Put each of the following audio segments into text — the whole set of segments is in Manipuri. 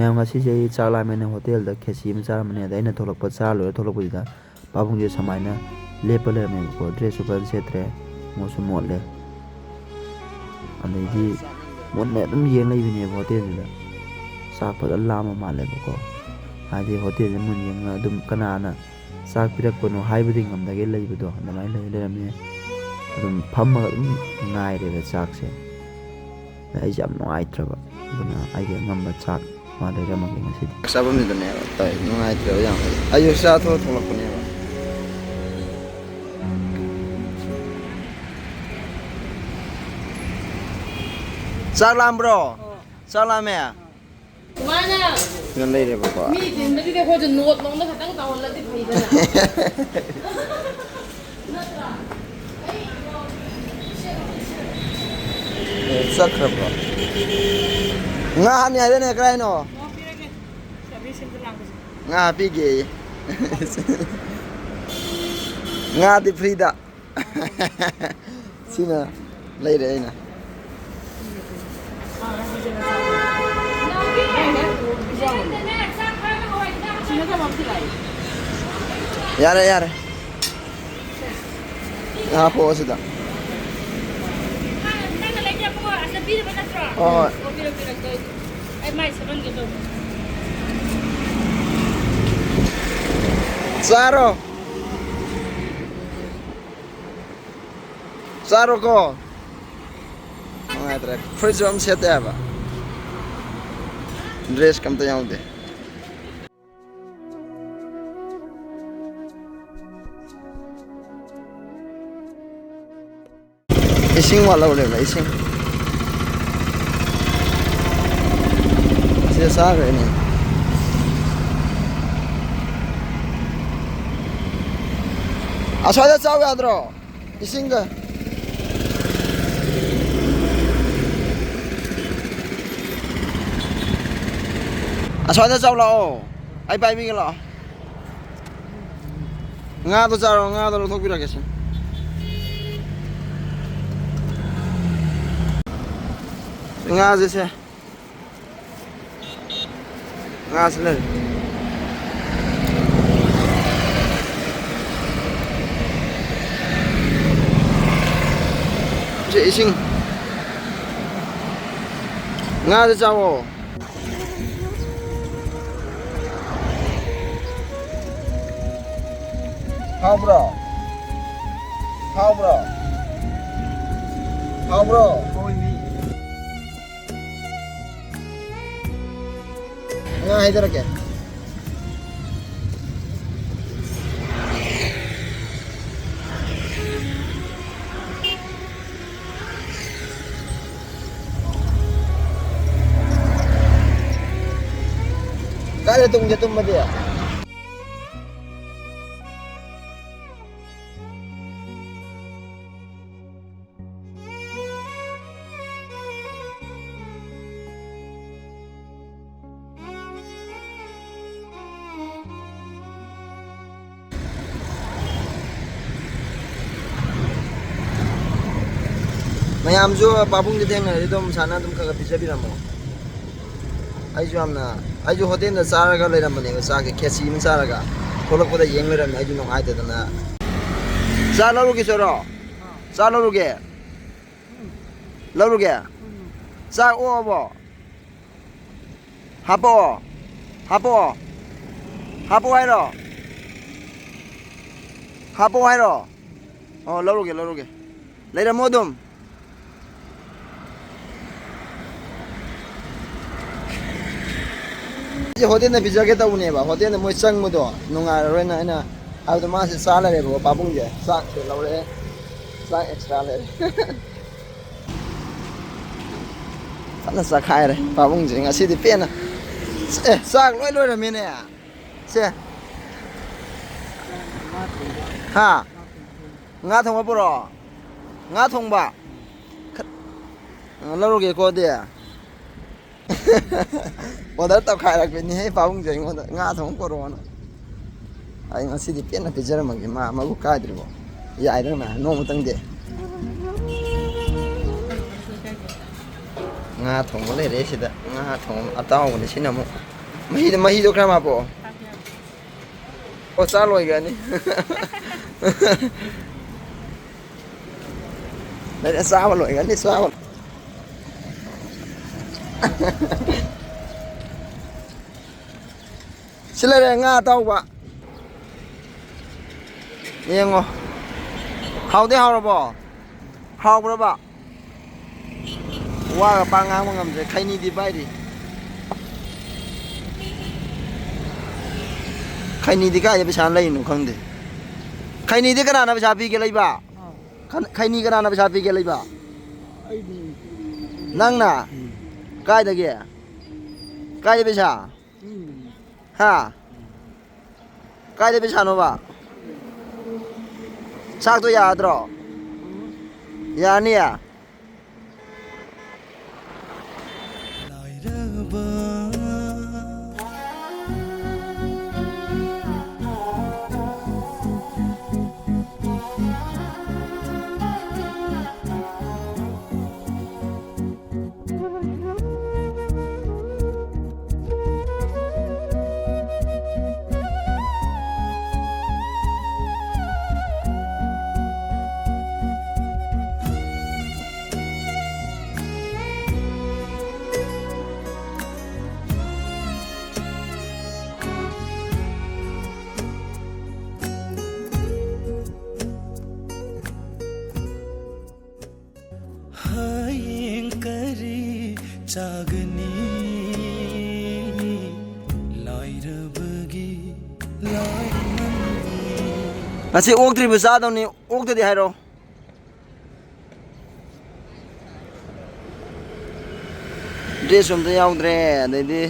ꯃꯌꯥꯝ ꯉꯁꯤꯁꯦ ꯑꯩ ꯆꯥꯛ ꯂꯥꯝꯃꯦꯅ ꯍꯣꯇꯦꯜꯗ ꯈꯦꯆꯤ ꯑꯃ ꯆꯥꯔꯝꯕꯅꯦ ꯑꯗ ꯑꯩꯅ ꯊꯣꯛꯂꯛꯄ ꯆꯥ ꯂꯣꯏꯔ ꯊꯣꯛꯂꯛꯄꯁꯤꯗ ꯄꯥꯕꯨꯡꯁꯦ ꯁꯨꯃꯥꯏꯅ ꯂꯦꯞꯄ ꯂꯩꯔꯝꯃꯦꯕꯀꯣ ꯗ꯭ꯔꯦꯁꯁꯨ ꯐꯖꯅ ꯁꯦꯠꯇ꯭ꯔꯦ ꯃꯣꯠꯁꯨ ꯃꯣꯠꯂꯦ ꯑꯗꯩꯗꯤ ꯃꯨꯟꯅ ꯑꯗꯨꯝ ꯌꯦꯡ ꯂꯩꯕꯅꯦꯕ ꯍꯣꯇꯦꯜꯁꯤꯗ ꯆꯥꯛ ꯐꯖꯅ ꯂꯥꯝꯕ ꯃꯥꯜꯂꯦꯕꯀꯣ ꯍꯥꯏꯗꯤ ꯍꯣꯇꯦꯜꯁꯦ ꯃꯨꯟ ꯌꯦꯡꯉꯒ ꯑꯗꯨꯝ ꯀꯅꯥꯅ ꯆꯥꯛ ꯄꯤꯔꯛꯄꯅꯣ ꯍꯥꯏꯕꯗꯤ ꯉꯝꯗꯒꯩ ꯂꯩꯕꯗꯣ ꯑꯗꯨꯃꯥꯏꯅ ꯂꯩꯔꯝꯃꯦ ꯑꯗꯨꯝ ꯐꯝꯃꯒ ꯑꯗꯨꯝ ꯉꯥꯏꯔꯦꯕ ꯆꯥꯛꯁꯦ ꯑꯩꯁꯦ ꯌꯥꯝ ꯅꯨꯡꯉꯥꯏꯇ꯭ꯔꯕ ꯑꯗꯨꯅ ꯑꯩꯒꯤ ꯑꯉꯝꯕ ꯆꯥꯛ ꯃꯥ ꯂꯩꯔꯝꯃꯒꯦ ꯉꯁꯤꯗꯤ ꯆꯥꯐꯝꯗꯨꯗꯅꯦꯕ ꯇꯧ ꯅꯨꯡꯉꯥꯏꯇ꯭ꯔꯦꯕ ꯌꯥꯝ ꯑꯩꯁꯨ ꯆꯥꯊꯣꯛꯑ ꯊꯣꯛꯂꯛꯄꯅꯦꯕ ꯆꯥꯛ ꯂꯥꯝꯕ꯭ꯔꯣ ꯆꯥꯛ ꯂꯥꯝꯃꯦ ꯁꯤꯗ ꯂꯩꯔꯦꯕꯀꯣ ꯃꯤ ꯇꯤꯟꯕꯁꯤꯗꯤ ꯑꯩꯈꯣꯏꯁꯨ ꯅꯣꯠ ꯂꯣꯝꯗ ꯈꯛꯇꯪ ꯇꯧꯍꯜꯂꯗꯤ ꯐꯩꯗꯅ ꯆꯠꯈ꯭ꯔꯕ꯭ꯔꯣ ꯉꯥ ꯍꯥꯞꯅꯤ ꯍꯥꯏꯗꯅꯦ ꯀꯔꯥꯏꯅꯣ ꯉꯥ ꯍꯥꯞꯄꯤꯒꯦꯌꯦ ꯉꯥꯗꯤ ꯐ꯭ꯔꯤꯗ ꯁꯤꯅ ꯂꯩꯔꯦ ꯑꯩꯅ ꯌꯥꯔꯦ ꯌꯥꯔꯦ ꯍꯥꯞꯄꯛꯑꯣ ꯁꯤꯗ ꯍꯣꯏ ꯆꯥꯔꯣ ꯆꯥꯔꯣꯀꯣ ꯅꯨꯡꯉꯥꯏꯇ꯭ꯔꯦ ꯐꯨꯔꯤꯠꯁꯨ ꯑꯝ ꯁꯦꯠꯇꯦ ꯍꯥꯏꯕ ꯗ꯭ꯔꯦꯁ ꯀꯝꯇ ꯌꯥꯎꯗꯦ ꯏꯁꯤꯡ ꯋꯥꯠꯍꯧꯔꯦꯕ ꯏꯁꯤꯡ ꯑꯁꯤꯗ ꯆꯥꯈ꯭ꯔꯦꯅꯦ ꯑꯁ꯭ꯋꯥꯏꯗ ꯆꯥꯎ ꯌꯥꯗ꯭ꯔꯣ ꯏꯁꯤꯡꯒ ꯑꯁ꯭ꯋꯥꯏꯗ ꯆꯥꯎ ꯂꯥꯛꯑꯣ ꯑꯩ ꯄꯥꯏꯕꯤꯒꯦ ꯂꯥꯛꯑꯣ ꯉꯥꯗꯣ ꯆꯥꯔꯣ ꯉꯥꯗꯣ ꯂꯧꯊꯣꯛꯄꯤꯔꯒꯦ ꯁꯦ ꯉꯥꯁꯦ ꯁꯦ ꯉꯥꯁꯦ ꯂꯩꯔꯦ ꯁꯤ ꯏꯁꯤꯡ ꯉꯥꯁꯦ ꯆꯥꯎꯑꯣ ꯍꯥꯎꯕ꯭ꯔꯣ ꯍꯥꯎꯕ꯭ꯔꯣ ꯍꯥꯎꯕ꯭ꯔꯣ ꯉꯥ ꯍꯩꯊꯔꯛꯀꯦ ꯀꯥꯏꯗ ꯇꯨꯝꯒꯦ ꯇꯨꯝꯕꯗꯤ ꯃꯌꯥꯝꯁꯨ ꯄꯥꯕꯨꯡꯗꯤ ꯊꯦꯡꯅꯔꯗꯤ ꯑꯗꯨꯝ ꯁꯥꯟꯅ ꯑꯗꯨꯝ ꯈꯔ ꯄꯤꯖꯕꯤꯔꯝꯃꯣ ꯑꯩꯁꯨ ꯍꯣꯇꯦꯜꯗ ꯆꯥꯔꯒ ꯂꯩꯔꯝꯕꯅꯦꯕ ꯆꯥꯛꯁꯦ ꯈꯦꯆꯤ ꯑꯃ ꯆꯥꯔꯒ ꯊꯣꯛꯂꯛꯄꯗ ꯌꯦꯡ ꯂꯩꯔꯝꯃꯦ ꯑꯩꯁꯨ ꯅꯨꯡꯉꯥꯏꯇꯗꯅ ꯆꯥ ꯂꯧꯔꯨꯒꯦ ꯆꯣꯔꯣ ꯆꯥ ꯂꯧꯔꯨꯒꯦ ꯂꯧꯔꯨꯒꯦ ꯆꯥꯛ ꯑꯣꯛꯑꯕꯣ ꯍꯥꯄꯛꯑꯣ ꯍꯥꯄꯛꯑꯣ ꯍꯥꯄꯛꯑꯣ ꯍꯥꯏꯔꯣ ꯍꯥꯄꯛꯑꯣ ꯍꯥꯏꯔꯣ ꯑꯣ ꯂꯧꯔꯨꯒꯦ ꯂꯧꯔꯨꯒꯦ ꯂꯩꯔꯝꯃꯣ ꯑꯗꯨꯝ ꯍꯣꯇꯦꯜꯗ ꯄꯤꯖꯒꯦ ꯇꯧꯕꯅꯦꯕ ꯍꯣꯇꯦꯜꯗ ꯃꯣꯏ ꯆꯪꯕꯗꯣ ꯅꯨꯡꯉꯥꯏꯔꯔꯣꯏꯅ ꯑꯩꯅ ꯍꯥꯏꯕꯗꯣ ꯃꯥꯁꯦ ꯆꯥ ꯂꯩꯔꯦꯕꯀꯣ ꯄꯥꯕꯨꯡꯁꯦ ꯆꯥꯛꯁꯦ ꯂꯧꯔꯛꯑꯦ ꯆꯥꯛ ꯑꯦꯛꯁꯇ꯭ꯔꯥ ꯂꯩꯔꯦ ꯐꯖꯅ ꯆꯥꯈꯥꯏꯔꯦ ꯄꯥꯕꯨꯡꯁꯦ ꯉꯁꯤꯗꯤ ꯄꯦꯟꯅ ꯆꯥꯛ ꯂꯣꯏ ꯂꯣꯏꯔꯝꯃꯤꯅꯦ ꯁꯦ ꯍꯥ ꯉꯥ ꯊꯣꯡꯕ ꯄꯨꯔꯛꯑꯣ ꯉꯥ ꯊꯣꯡꯕ ꯂꯧꯔꯨꯒꯦꯀꯣ ꯑꯗꯨꯗꯤ ꯑꯣꯔꯗꯔ ꯇꯧꯈꯥꯏꯔꯛꯄꯅꯤꯍꯦ ꯄꯥꯕꯨꯡꯁꯦ ꯑꯩꯉꯣꯟꯗ ꯉꯥ ꯊꯣꯡ ꯄꯣꯔꯛꯑꯣꯅ ꯑꯩ ꯉꯁꯤꯗꯤ ꯄꯦꯟꯅ ꯄꯤꯖꯔꯝꯃꯒꯦ ꯃꯥ ꯃꯕꯨꯛ ꯀꯥꯏꯗ꯭ꯔꯤꯕꯣ ꯌꯥꯏꯗꯅ ꯅꯣꯡꯃꯇꯪꯗꯤ ꯉꯥ ꯊꯣꯡꯕ ꯂꯩꯔꯦ ꯁꯤꯗ ꯉꯥ ꯊꯣꯡꯕ ꯑꯇꯥꯎꯕꯅꯤ ꯁꯤꯅ ꯑꯃꯨꯛ ꯃꯍꯤꯗꯣ ꯈꯔ ꯍꯥꯞꯄꯣ ꯑꯣ ꯆꯥ ꯂꯣꯏꯒꯅꯤ ꯅꯪ ꯆꯥꯕ ꯂꯣꯏꯒꯅꯤ ꯆꯥꯕ ꯁꯤ ꯂꯩꯔꯦ ꯉꯥ ꯑꯇꯥꯎꯕ ꯌꯦꯡꯉꯣ ꯍꯥꯎꯗꯤ ꯍꯥꯎꯔꯕꯣ ꯍꯥꯎꯕ꯭ꯔꯕ ꯋꯥꯒ ꯄꯥꯡ ꯉꯥꯡꯕ ꯉꯝꯗ꯭ꯔꯦ ꯈꯩꯅꯤꯗꯤ ꯄꯥꯏꯔꯤ ꯈꯩꯅꯤꯗꯤ ꯀꯥꯏꯗ ꯄꯩꯁꯥ ꯂꯩꯔꯤꯅꯣ ꯈꯪꯗꯦ ꯈꯩꯅꯤꯗꯤ ꯀꯅꯥꯅ ꯄꯩꯁꯥ ꯄꯤꯒꯦ ꯂꯩꯕ ꯈꯩꯅꯤ ꯀꯅꯥꯅ ꯄꯩꯁꯥ ꯄꯤꯒꯦ ꯂꯩꯕ ꯅꯪꯅ ꯀꯥꯏꯗꯒꯤ ꯀꯥꯏꯗ ꯄꯩꯁꯥ ꯍꯥ ꯀꯥꯏꯗ ꯄꯩꯁꯥꯅꯣꯕ ꯆꯥꯛꯇꯣ ꯌꯥꯗ꯭ꯔꯣ ꯌꯥꯅꯤꯌꯦ चागनी लाइरबगी ngasi oktri bu sadawni oktadi hairo dress umda yaudre adedi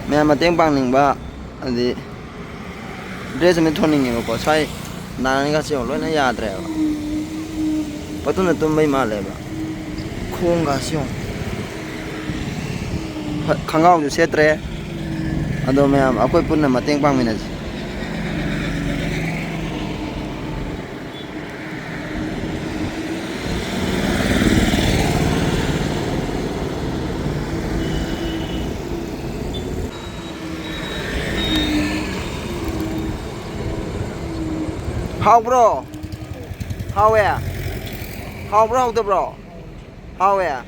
me mateng pangningba adi dress me thoning ko sai nani ga se loina yadre ba patuna tumbai male ba khonga siong khangau ju setre ado mayam akoi punna mateng pangminaji how bro how ya how bro how the bro how ya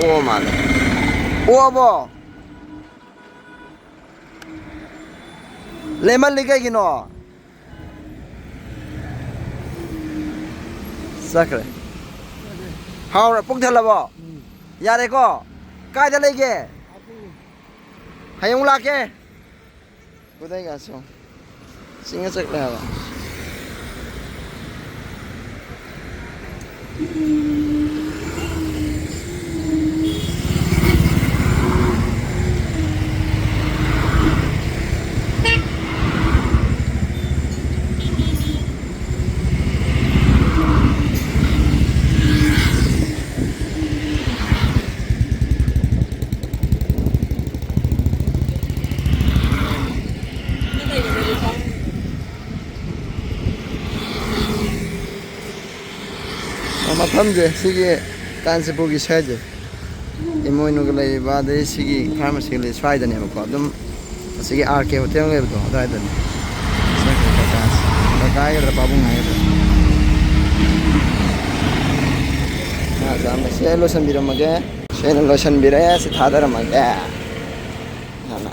ô mà ô bò lấy mất lấy cái gì nó sao vậy hao rồi bốc theo là bò ya đây có cái đó lấy cái hay ông lạc cái cô đây cả xong xin cái sợi nào mafamje sigi Kanchipurgi saje imoinu galai bade sigi pharmacy le swai dane ko dum sigi RK hotel le do dai dane kai ra babung hai na jam se lotion biramage se lotion biraya se thadaramage na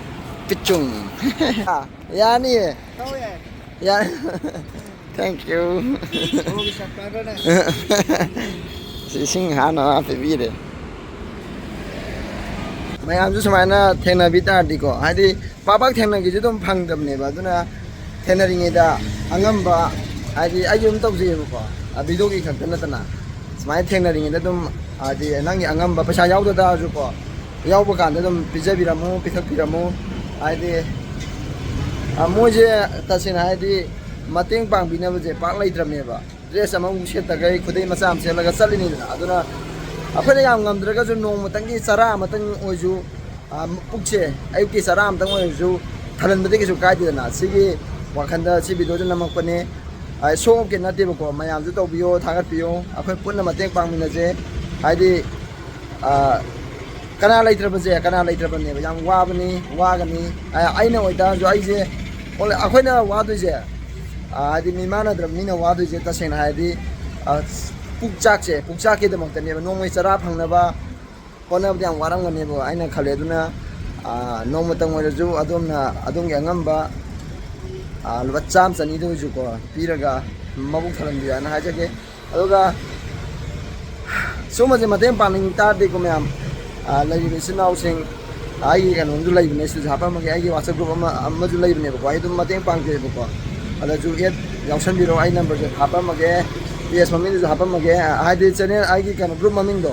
pichung yani ya thank you sing hana pebire mayam ju samaina thena bita diko hadi babak thena gi ju dum phangdamne ba duna thena ringe da angamba hadi ayum tawje ko abido gi khakna tana samai thena ringe da dum hadi nangi angamba pasa yawda da ju ko yawba kan da dum pijabiramu pithakiramu hadi ꯃꯣꯏꯁꯦ ꯇꯁꯦꯡꯅ ꯍꯥꯏꯗꯤ ꯃꯇꯦꯡ ꯄꯥꯡꯕꯤꯅꯕꯁꯦ ꯄꯥꯛ ꯂꯩꯇ꯭ꯔꯕꯅꯦꯕ ꯗ꯭ꯔꯦꯁ ꯑꯃꯃꯨꯛ ꯁꯦꯠꯇꯈꯩ ꯈꯨꯗꯩ ꯃꯆꯥ ꯑꯃ ꯁꯦꯠꯂꯒ ꯆꯠꯂꯤꯅꯤꯗꯅ ꯑꯗꯨꯅ ꯑꯩꯈꯣꯏꯅ ꯌꯥꯝ ꯉꯝꯗ꯭ꯔꯒꯁꯨ ꯅꯣꯡꯃꯇꯪꯒꯤ ꯆꯔꯥ ꯑꯃꯇꯪ ꯑꯣꯏꯔꯁꯨ ꯄꯨꯛꯁꯦ ꯑꯌꯨꯛꯀꯤ ꯆꯔꯥ ꯑꯃꯇꯪ ꯑꯣꯏꯔꯁꯨ ꯊꯜꯍꯟꯕꯗꯤ ꯀꯩꯁꯨ ꯀꯥꯏꯗꯦꯗꯅ ꯁꯤꯒꯤ ꯋꯥꯈꯟꯗ ꯁꯤ ꯚꯤꯗꯤꯑꯣꯁꯦ ꯅꯝꯃꯛꯄꯅꯦ ꯁꯣ ꯑꯣꯐꯀꯤ ꯅꯠꯇꯦꯕꯀꯣ ꯃꯌꯥꯝꯁꯨ ꯇꯧꯕꯤꯌꯣ ꯊꯥꯒꯠꯄꯤꯌꯣ ꯑꯩꯈꯣꯏ ꯄꯨꯟꯅ ꯃꯇꯦꯡ ꯄꯥꯡꯃꯤꯟꯅꯁꯦ ꯍꯥꯏꯗꯤ ꯀꯅꯥ ꯂꯩꯇ꯭ꯔꯕꯁꯦ ꯀꯅꯥ ꯂꯩꯇ꯭ꯔꯕꯅꯦꯕ ꯌꯥꯝ ꯋꯥꯕꯅꯤ ꯋꯥꯒꯅꯤ ꯑꯩꯅ ꯑꯣꯏꯇꯥꯔꯁꯨ ꯑꯩꯁꯦ ꯑꯩꯈꯣꯏꯅ ꯋꯥꯗꯣꯏꯁꯦ ꯍꯥꯏꯗꯤ ꯃꯤꯃꯥꯟꯅꯗ꯭ꯔꯕ ꯃꯤꯅ ꯋꯥꯗꯣꯏꯁꯦ ꯇꯁꯦꯡꯅ ꯍꯥꯏꯔꯗꯤ ꯄꯨꯛꯆꯥꯛꯀꯤꯗꯃꯛꯇꯅꯦꯕ ꯅꯣꯡꯃꯩ ꯆꯔꯥ ꯐꯪꯅꯕ ꯍꯣꯠꯅꯕꯗ ꯌꯥꯝ ꯋꯥꯔꯝꯒꯅꯦꯕ ꯑꯩꯅ ꯈꯜꯂꯦ ꯑꯗꯨꯅ ꯅꯣꯡꯃꯇꯪ ꯑꯣꯏꯔꯁꯨ ꯑꯗꯣꯝꯒꯤ ꯑꯉꯝꯕ ꯂꯨꯄꯥ 100-200 ꯑꯣꯏꯁꯨꯀꯣ ꯄꯤꯔꯒ ꯃꯕꯨꯛ ꯊꯜꯍꯟꯕꯤꯌꯨ ꯍꯥꯏꯅ ꯍꯥꯏꯖꯒꯦ ꯑꯗꯨꯒ ꯁꯨꯝꯕꯁꯦ ꯃꯇꯦꯡ ꯄꯥꯡꯅꯤꯡ ꯇꯥꯔꯗꯤꯀꯣ ꯃꯌꯥꯝ ꯂꯩꯔꯤꯕ ꯏꯆꯤꯟ ꯏꯅꯥꯎꯁꯤꯡ ꯑꯩꯒꯤ ꯀꯩꯅꯣꯝꯁꯨ ꯂꯩꯕꯅꯦ ꯁꯤꯁꯨ ꯍꯥꯞꯄꯝꯃꯒꯦ ꯑꯩꯒꯤ ꯋꯥꯆꯞ ꯒ꯭ꯔꯨꯞ ꯑꯃꯁꯨ ꯂꯩꯕꯅꯦꯕꯀꯣ ꯑꯩ ꯑꯗꯨꯝ ꯃꯇꯦꯡ ꯄꯥꯡꯖꯩꯕꯀꯣ ꯑꯗꯁꯨ ꯑꯦꯗ ꯌꯥꯎꯁꯟꯕꯤꯔꯛꯑꯣ ꯑꯩ ꯅꯝꯕꯔꯁꯦ ꯍꯥꯞꯄꯝꯃꯒꯦ ꯄꯦꯖ ꯃꯃꯤꯡꯗꯨꯁꯨ ꯍꯥꯞꯄꯝꯃꯒꯦ ꯍꯥꯏꯗꯤ ꯆꯦꯅꯦꯜ ꯑꯩꯒꯤ ꯀꯩꯅꯣ ꯒ꯭ꯔꯨꯞ ꯃꯃꯤꯡꯗꯣ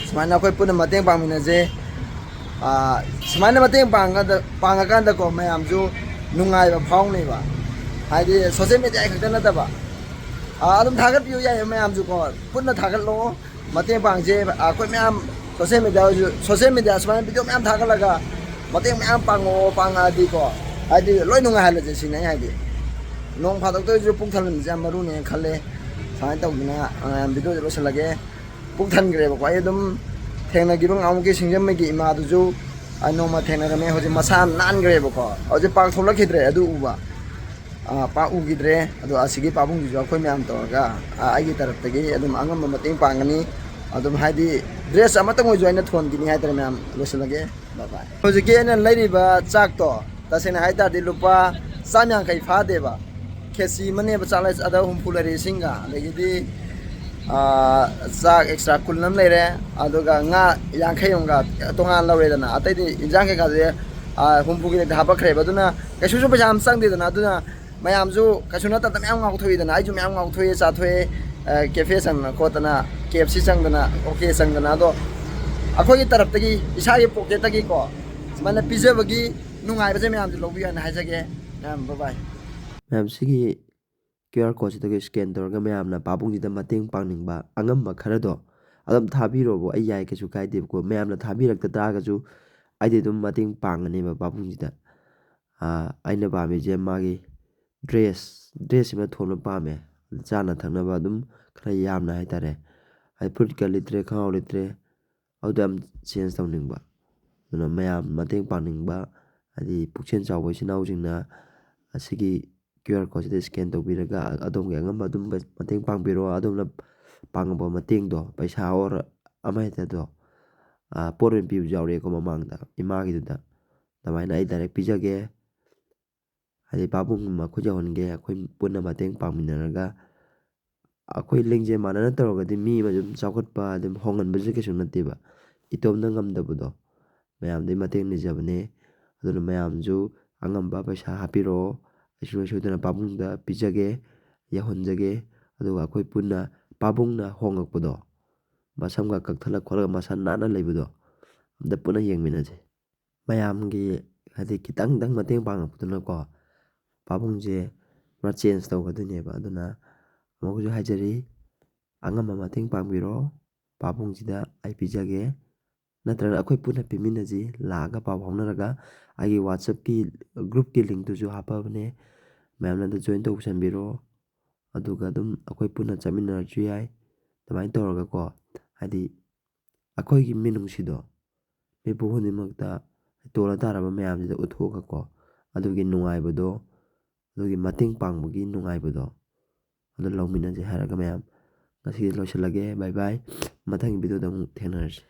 ꯁꯨꯃꯥꯏꯅ ꯑꯩꯈꯣꯏ ꯄꯨꯟꯅ ꯃꯇꯦꯡ ꯄꯥꯡꯃꯤꯟꯅꯁꯦ ꯁꯨꯃꯥꯏꯅ ꯃꯇꯦꯡ ꯄꯥꯡꯉꯀꯥꯟꯗꯀꯣ ꯃꯌꯥꯝꯁꯨ ꯅꯨꯡꯉꯥꯏꯕ ꯐꯥꯎꯅꯦꯕ ꯍꯥꯏꯗꯤ ꯁꯣꯁꯦꯜ ꯃꯦꯗꯤꯌꯥ ꯈꯛꯇ ꯅꯠꯇꯕ ꯑꯗꯨꯝ ꯊꯥꯒꯠꯄꯤꯌꯨ ꯌꯥꯏꯌꯦ ꯃꯌꯥꯝꯁꯨꯀꯣ ꯄꯨꯟꯅ ꯊꯥꯒꯠꯂꯣ ꯃꯇꯦꯡ ꯄꯥꯡꯁꯦ ꯑꯩꯈꯣꯏ ꯃꯌꯥꯝ ꯁꯣꯁꯦꯜ ꯃꯦꯗꯤꯌꯥ ꯁꯨꯃꯥꯏꯅ ꯚꯤꯗꯤꯑꯣ ꯃꯌꯥꯝ ꯊꯥꯒꯠꯂꯒ ꯃꯇꯦꯡ ꯃꯌꯥꯝ ꯄꯥꯡꯉꯛꯑꯗꯤꯀꯣ ꯍꯥꯏꯗꯤ ꯂꯣꯏ ꯅꯨꯡꯉꯥꯏꯍꯜꯂꯁꯦ ꯁꯤꯅꯦ ꯑꯩ ꯍꯥꯏꯗꯤ ꯅꯣꯡ ꯐꯥꯗꯣꯛꯇꯁꯨ ꯄꯨꯛ ꯊꯜꯍꯟꯕꯁꯦ ꯌꯥꯝ ꯃꯔꯨꯅꯦꯅ ꯈꯜꯂꯦ ꯁꯨꯃꯥꯏꯅ ꯇꯧꯗꯅ ꯚꯤꯗꯤꯑꯣꯁꯦ ꯂꯣꯏꯁꯤꯜꯂꯒꯦ ꯄꯨꯛ ꯊꯟꯈ꯭ꯔꯦꯕꯀꯣ ꯑꯩ ꯑꯗꯨꯝ ꯊꯦꯡꯅꯈꯤꯕ ꯉꯥꯃꯨꯛꯀꯤ ꯁꯤꯡꯖꯃꯩꯒꯤ ꯏꯃꯥꯗꯨꯁꯨ ꯑꯩ ꯅꯣꯡꯃ ꯊꯦꯡꯅꯔꯝꯃꯦ ꯍꯧꯖꯤꯛ ꯃꯁꯥ ꯅꯥꯟꯈ꯭ꯔꯦꯕꯀꯣ ꯍꯧꯖꯤꯛ ꯄꯥꯛ ꯊꯣꯛꯂꯛꯈꯤꯗ꯭ꯔꯦ ꯑꯗꯨ ꯎꯕ ꯄꯥꯛ ꯎꯈꯤꯗ꯭ꯔꯦ ꯑꯗꯣ ꯑꯁꯤꯒꯤ ꯄꯥꯕꯨꯡꯁꯤꯁꯨ ꯑꯩꯈꯣꯏ ꯃꯌꯥꯝ ꯇꯧꯔꯒ ꯑꯩꯒꯤ ꯇꯔꯐꯇꯒꯤ ꯑꯗꯨꯝ ꯑꯉꯝꯕ ꯃꯇꯦꯡ ꯄꯥꯡꯒꯅꯤ ꯑꯗꯨꯝ ꯍꯥꯏꯗꯤ ꯗ꯭ꯔꯦꯁ ꯑꯃꯇꯪ ꯑꯣꯏꯁꯨ ꯑꯩꯅ ꯊꯣꯟꯈꯤꯅꯤ ꯍꯥꯏꯇꯥꯔꯦ ꯃꯌꯥꯝ ꯂꯣꯏꯁꯤꯜꯂꯒꯦ ꯕꯥꯏ ꯕꯥꯏ ꯍꯧꯖꯤꯛꯀꯤ ꯑꯩꯅ ꯂꯩꯔꯤꯕ ꯆꯥꯛꯇꯣ ꯇꯁꯦꯡꯅ ꯍꯥꯏꯇꯥꯔꯗꯤ ꯂꯨꯄꯥ 150 ꯐꯥꯗꯦꯕ ꯈꯦꯆꯤ ꯑꯃꯅꯦꯕ ꯆꯥꯛ ꯑꯗ 70 ꯂꯩꯔꯦ ꯏꯁꯤꯡꯒ ꯑꯗꯒꯤꯗꯤ ꯆꯥꯛ ꯑꯦꯛꯁꯇ꯭ꯔꯥ 10 ꯑꯃ ꯂꯩꯔꯦ ꯑꯗꯨꯒ ꯉꯥ 50 ꯑꯃꯒ ꯇꯣꯉꯥꯟ ꯂꯧꯔꯦꯗꯅ ꯑꯇꯩꯗꯤ ꯏꯟꯖꯥꯡ ꯀꯩꯀꯥꯁꯦ 60ꯒꯤꯗ ꯍꯥꯞꯄꯛꯈ꯭ꯔꯦꯕ ꯑꯗꯨꯅ ꯀꯩꯁꯨ ꯄꯩꯁꯥ ꯌꯥꯝ ꯆꯪꯗꯦꯗꯅ ꯑꯗꯨꯅ ꯃꯌꯥꯝꯁꯨ ꯀꯩꯁꯨ ꯅꯠꯇꯕꯗ ꯃꯌꯥꯝ ꯉꯥꯎꯊꯣꯛꯏꯗꯅ ꯑꯩꯁꯨ ꯃꯌꯥꯝ ꯉꯥꯎꯊꯣꯛꯑꯦ ꯆꯥꯊꯣꯛꯑꯦ ꯀꯦꯐꯦ ꯆꯪꯗꯅ ꯈꯣꯠꯇꯅ KFC ꯆꯪꯗꯅ ꯑꯣꯀꯦ ꯆꯪꯗꯅ ꯑꯗꯣ ꯑꯩꯈꯣꯏꯒꯤ ꯇꯔꯐꯇꯒꯤ ꯏꯁꯥꯒꯤ ꯄꯣꯀꯦꯠꯇꯒꯤꯀꯣ ꯁꯨꯃꯥꯏꯅ ꯄꯤꯖꯕꯒꯤ ꯅꯨꯡꯉꯥꯏꯕꯁꯦ ꯃꯌꯥꯝꯁꯨ ꯂꯧꯕꯤꯌꯨ ꯍꯥꯏꯅ ꯍꯥꯏꯖꯒꯦ ꯃꯌꯥꯝ ꯕꯥꯏ ꯃꯌꯥꯝ ꯁꯤꯒꯤ QR ꯀꯣꯗꯁꯤꯗꯒꯤ ꯁ꯭ꯀꯦꯟ ꯇꯧꯔꯒ ꯃꯌꯥꯝꯅ ꯄꯥꯕꯨꯡꯁꯤꯗ ꯃꯇꯦꯡ ꯄꯥꯡꯅꯤꯡꯕ ꯑꯉꯝꯕ ꯈꯔꯗꯣ ꯑꯗꯨꯝ ꯊꯥꯕꯤꯔꯣꯕ ꯑꯩ ꯌꯥꯏ ꯀꯩꯁꯨ ꯀꯥꯏꯗꯦꯕꯀꯣ ꯃꯌꯥꯝꯅ ꯊꯥꯕꯤꯔꯛꯇ ꯇꯥꯔꯒꯁꯨ ꯑꯩꯗꯤ ꯑꯗꯨꯝ ꯃꯇꯦꯡ ꯄꯥꯡꯒꯅꯦꯕ ꯄꯥꯕꯨꯡꯁꯤꯗ ꯑꯩꯅ ꯄꯥꯝꯃꯤꯁꯦ ꯃꯥꯒꯤ ꯗ꯭ꯔꯦꯁꯁꯤꯃ ꯊꯣꯟꯕ ꯄꯥꯝꯃꯦ ꯆꯥꯅ ꯊꯛꯅꯕ ꯑꯗꯨꯝ ꯈꯔ ꯌꯥꯝꯅ ꯍꯥꯏꯇꯥꯔꯦ ꯍꯥꯏꯗꯤ ꯐꯨꯔꯤꯠꯀ ꯂꯤꯠꯇ꯭ꯔꯦ ꯈꯪꯒꯥꯎ ꯂꯤꯠꯇ꯭ꯔꯦ ꯑꯗꯨꯗ ꯌꯥꯝ ꯆꯦꯟꯖ ꯇꯧꯅꯤꯡꯕ ꯑꯗꯨꯅ ꯃꯌꯥꯝ ꯃꯇꯦꯡ ꯄꯥꯡꯅꯤꯡꯕ ꯍꯥꯏꯗꯤ ꯄꯨꯛꯆꯦꯜ ꯆꯥꯎꯕ ꯏꯆꯤꯟ ꯏꯅꯥꯎꯁꯤꯡꯅ ꯑꯁꯤꯒꯤ QR ꯀꯣꯗꯁꯤꯗ ꯁ꯭ꯀꯦꯟ ꯇꯧꯕꯤꯔꯒ ꯑꯗꯣꯝꯒꯤ ꯑꯉꯝꯕ ꯑꯗꯨꯝ ꯃꯇꯦꯡ ꯄꯥꯡꯕꯤꯔꯣ ꯑꯗꯣꯝꯅ ꯄꯥꯡꯉꯛꯄ ꯃꯇꯦꯡꯗꯣ ꯄꯩꯁꯥ ꯑꯣꯔ ꯑꯃꯍꯦꯛꯇꯗꯣ ꯄꯣꯠ ꯑꯣꯏꯅ ꯄꯤꯕꯁꯨ ꯌꯥꯎꯔꯛꯑꯦꯀꯣ ꯃꯃꯥꯡꯗ ꯏꯃꯥꯒꯤꯗꯨꯗ ꯑꯗꯨꯃꯥꯏꯅ ꯑꯩ ꯗꯥꯏꯔꯦꯛ ꯄꯤꯖꯒꯦ ꯍꯥꯏꯗꯤ ꯄꯥꯕꯨꯡ ꯃꯈꯨꯠ ꯌꯧꯍꯟꯒꯦ ꯑꯩꯈꯣꯏ ꯄꯨꯟꯅ ꯃꯇꯦꯡ ꯄꯥꯡꯃꯤꯟꯅꯔꯒ ꯑꯩꯈꯣꯏ ꯂꯤꯡꯖꯦꯜ ꯃꯥꯟꯅꯅ ꯇꯧꯔꯒꯗꯤ ꯃꯤ ꯑꯃ ꯑꯗꯨꯝ ꯆꯥꯎꯈꯠꯄ ꯑꯗꯨꯝ ꯍꯣꯡꯍꯟꯕꯁꯨ ꯀꯩꯁꯨ ꯅꯠꯇꯦꯕ ꯏꯇꯣꯝꯇ ꯉꯝꯗꯕꯗꯣ ꯃꯌꯥꯝꯗꯒꯤ ꯃꯇꯦꯡ ꯅꯤꯖꯕꯅꯦ ꯑꯗꯨꯅ ꯃꯌꯥꯝꯁꯨ ꯑꯉꯝꯕ ꯄꯩꯁꯥ ꯍꯥꯞꯄꯤꯔꯛꯑꯣ ꯑꯩ ꯁꯨꯡꯁꯣꯏ ꯁꯣꯏꯗꯅ ꯄꯥꯕꯨꯡꯗ ꯄꯤꯖꯒꯦ ꯌꯧꯍꯟꯖꯒꯦ ꯑꯗꯨꯒ ꯑꯩꯈꯣꯏ ꯄꯨꯟꯅ ꯄꯥꯕꯨꯡꯅ ꯍꯣꯡꯉꯛꯄꯗꯣ ꯃꯁꯝꯒ ꯀꯛꯊꯠꯂ ꯈꯣꯠꯂꯒ ꯃꯁꯥ ꯅꯥꯟꯅ ꯂꯩꯕꯗꯣ ꯑꯝꯇ ꯄꯨꯟꯅ ꯌꯦꯡꯃꯤꯟꯅꯁꯦ ꯃꯌꯥꯝꯒꯤ ꯍꯥꯏꯗꯤ ꯈꯤꯇꯪ ꯃꯇꯦꯡ ꯄꯥꯡꯉꯛꯄꯗꯨꯅꯀꯣ ꯄꯥꯕꯨꯡꯁꯦ ꯄꯨꯔꯥ ꯆꯦꯟꯖ ꯇꯧꯒꯗꯣꯏꯅꯦꯕ ꯑꯗꯨꯅ ꯑꯃꯨꯛꯀꯁꯨ ꯍꯥꯏꯖꯔꯤ ꯑꯉꯝꯕ ꯃꯇꯦꯡ ꯄꯥꯡꯕꯤꯔꯣ ꯄꯥꯕꯨꯡꯁꯤꯗ ꯑꯩ ꯄꯤꯖꯒꯦ ꯅꯠꯇ꯭ꯔꯒ ꯑꯩꯈꯣꯏ ꯄꯨꯟꯅ ꯄꯤꯃꯤꯟꯅꯁꯤ ꯂꯥꯛꯑꯒ ꯄꯥꯎ ꯐꯥꯎꯅꯔꯒ ꯑꯩꯒꯤ ꯋꯥꯆꯞꯀꯤ ꯒ꯭ꯔꯨꯞꯀꯤ ꯂꯤꯡꯛꯇꯨꯁꯨ ꯍꯥꯞꯄꯕꯅꯦ ꯃꯌꯥꯝꯅ ꯑꯗꯨ ꯖꯣꯏꯟ ꯇꯧꯁꯟꯕꯤꯔꯣ ꯑꯗꯨꯒ ꯑꯗꯨꯝ ꯑꯩꯈꯣꯏ ꯄꯨꯟꯅ ꯆꯠꯃꯤꯟꯅꯔꯁꯨ ꯌꯥꯏ ꯑꯗꯨꯃꯥꯏꯅ ꯇꯧꯔꯒꯀꯣ ꯍꯥꯏꯗꯤ ꯑꯩꯈꯣꯏꯒꯤ ꯃꯤꯅꯨꯡꯁꯤꯗꯣ ꯃꯤꯄꯨꯝ ꯈꯨꯗꯤꯡꯃꯛꯇ ꯇꯣꯜꯂ ꯇꯥꯔꯕ ꯃꯌꯥꯝꯁꯤꯗ ꯎꯠꯊꯣꯛꯑꯒꯀꯣ ꯑꯗꯨꯒꯤ ꯅꯨꯡꯉꯥꯏꯕꯗꯣ ꯑꯗꯨꯒꯤ ꯃꯇꯦꯡ ꯄꯥꯡꯕꯒꯤ ꯅꯨꯡꯉꯥꯏꯕꯗꯣ ꯑꯗꯨ ꯂꯧꯃꯤꯟꯅꯁꯦ ꯍꯥꯏꯔꯒ ꯃꯌꯥꯝ ꯉꯁꯤꯗꯤ ꯂꯣꯏꯁꯤꯜꯂꯒꯦ ꯕꯥꯏ ꯕꯥꯏ ꯃꯊꯪꯒꯤ ꯚꯤꯗꯤꯑꯣꯗ ꯑꯃꯨꯛ ꯊꯦꯡꯅꯔꯁꯤ